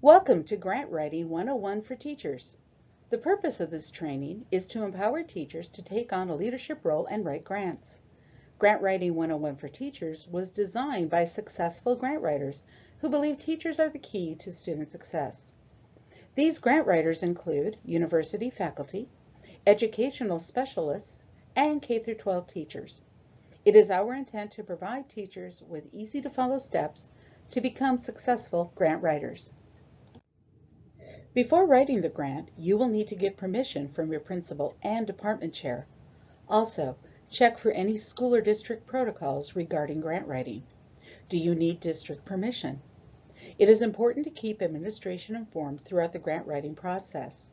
Welcome to Grant Writing 101 for Teachers. The purpose of this training is to empower teachers to take on a leadership role and write grants. Grant Writing 101 for Teachers was designed by successful grant writers who believe teachers are the key to student success. These grant writers include university faculty, educational specialists, and K-12 teachers. It is our intent to provide teachers with easy-to-follow steps to become successful grant writers. Before writing the grant, you will need to get permission from your principal and department chair. Also, check for any school or district protocols regarding grant writing. Do you need district permission? It is important to keep administration informed throughout the grant writing process.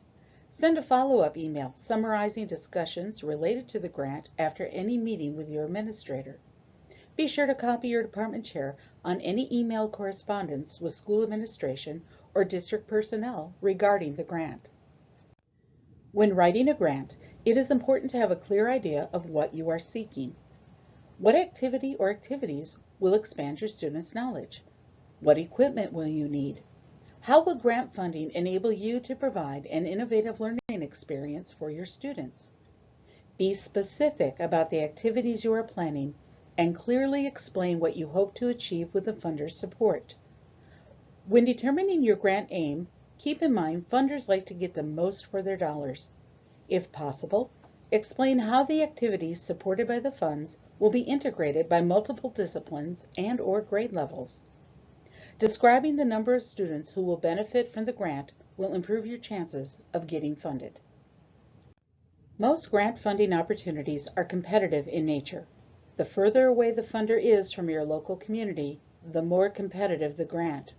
Send a follow-up email summarizing discussions related to the grant after any meeting with your administrator. Be sure to copy your department chair on any email correspondence with school administration or district personnel regarding the grant. When writing a grant, it is important to have a clear idea of what you are seeking. What activity or activities will expand your students' knowledge? What equipment will you need? How will grant funding enable you to provide an innovative learning experience for your students? Be specific about the activities you are planning and clearly explain what you hope to achieve with the funder's support. When determining your grant aim, keep in mind funders like to get the most for their dollars. If possible, explain how the activities supported by the funds will be integrated by multiple disciplines and/or grade levels. Describing the number of students who will benefit from the grant will improve your chances of getting funded. Most grant funding opportunities are competitive in nature. The further away the funder is from your local community, the more competitive the grant.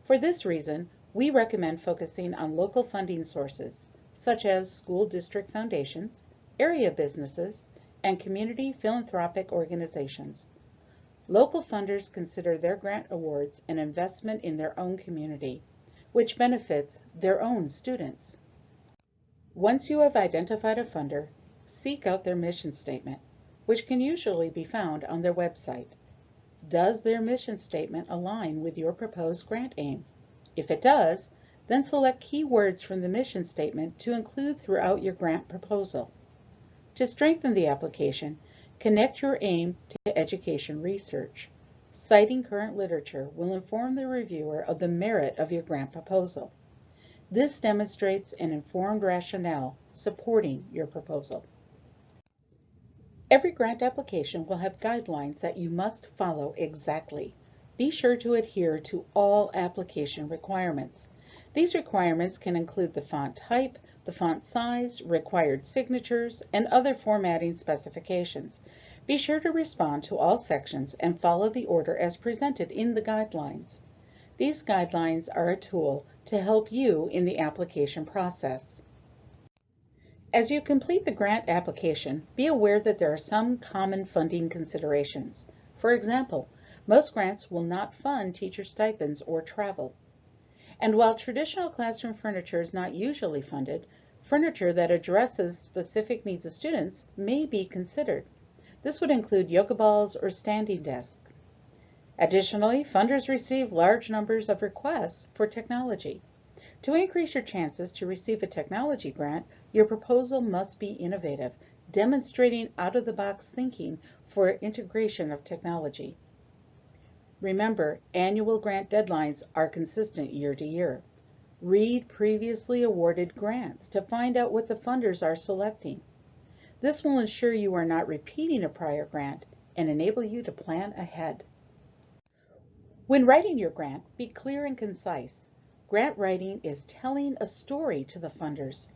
For this reason, we recommend focusing on local funding sources, such as school district foundations, area businesses, and community philanthropic organizations. Local funders consider their grant awards an investment in their own community, which benefits their own students. Once you have identified a funder, seek out their mission statement, which can usually be found on their website. Does their mission statement align with your proposed grant aim? If it does, then select keywords from the mission statement to include throughout your grant proposal. To strengthen the application, connect your aim to education research. Citing current literature will inform the reviewer of the merit of your grant proposal. This demonstrates an informed rationale supporting your proposal. Every grant application will have guidelines that you must follow exactly. Be sure to adhere to all application requirements. These requirements can include the font type, the font size, required signatures, and other formatting specifications. Be sure to respond to all sections and follow the order as presented in the guidelines. These guidelines are a tool to help you in the application process. As you complete the grant application, be aware that there are some common funding considerations. For example, most grants will not fund teacher stipends or travel. And while traditional classroom furniture is not usually funded, furniture that addresses specific needs of students may be considered. This would include yoga balls or standing desks. Additionally, funders receive large numbers of requests for technology. To increase your chances to receive a technology grant, your proposal must be innovative, demonstrating out-of-the-box thinking for integration of technology. Remember, annual grant deadlines are consistent year to year. Read previously awarded grants to find out what the funders are selecting. This will ensure you are not repeating a prior grant and enable you to plan ahead. When writing your grant, be clear and concise. Grant writing is telling a story to the funders.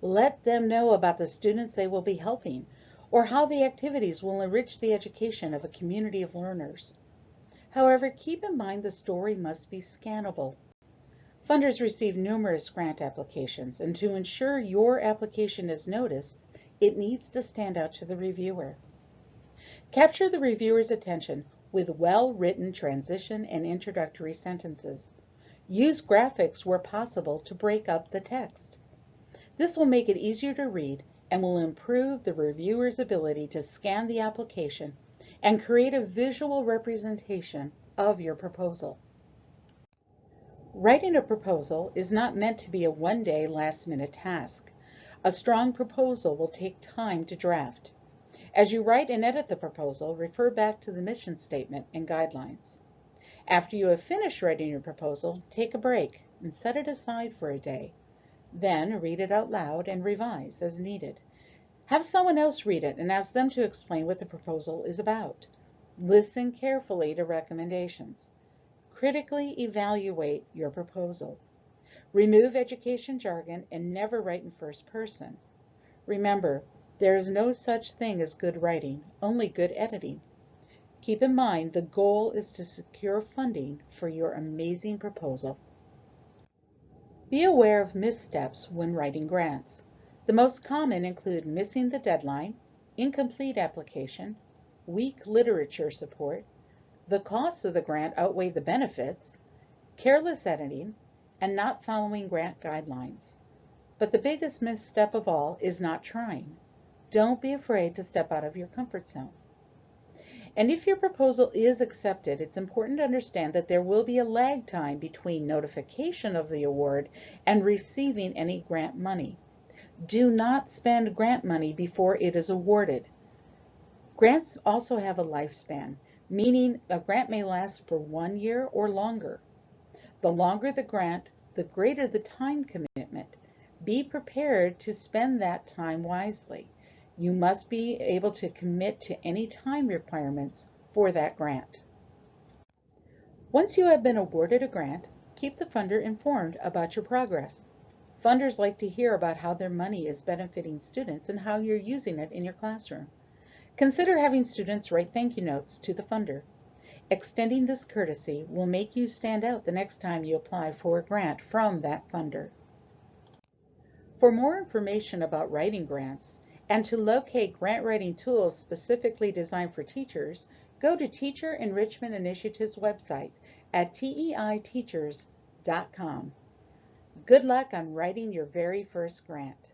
Let them know about the students they will be helping, or how the activities will enrich the education of a community of learners. However, keep in mind the story must be scannable. Funders receive numerous grant applications, and to ensure your application is noticed, it needs to stand out to the reviewer. Capture the reviewer's attention with well-written transition and introductory sentences. Use graphics where possible to break up the text. This will make it easier to read and will improve the reviewer's ability to scan the application and create a visual representation of your proposal. Writing a proposal is not meant to be a one-day last-minute task. A strong proposal will take time to draft. As you write and edit the proposal, refer back to the mission statement and guidelines. After you have finished writing your proposal, take a break and set it aside for a day. Then read it out loud and revise as needed. Have someone else read it and ask them to explain what the proposal is about. Listen carefully to recommendations. Critically evaluate your proposal. Remove education jargon and never write in first person. Remember, there is no such thing as good writing, only good editing. Keep in mind the goal is to secure funding for your amazing proposal. Be aware of missteps when writing grants. The most common include missing the deadline, incomplete application, weak literature support, the costs of the grant outweigh the benefits, careless editing, and not following grant guidelines. But the biggest misstep of all is not trying. Don't be afraid to step out of your comfort zone. And if your proposal is accepted, it's important to understand that there will be a lag time between notification of the award and receiving any grant money. Do not spend grant money before it is awarded. Grants also have a lifespan, meaning a grant may last for 1 year or longer. The longer the grant, the greater the time commitment. Be prepared to spend that time wisely. You must be able to commit to any time requirements for that grant. Once you have been awarded a grant, keep the funder informed about your progress. Funders like to hear about how their money is benefiting students and how you're using it in your classroom. Consider having students write thank you notes to the funder. Extending this courtesy will make you stand out the next time you apply for a grant from that funder. For more information about writing grants and to locate grant writing tools specifically designed for teachers, go to Teacher Enrichment Initiative's website at teiteachers.com. Good luck on writing your very first grant.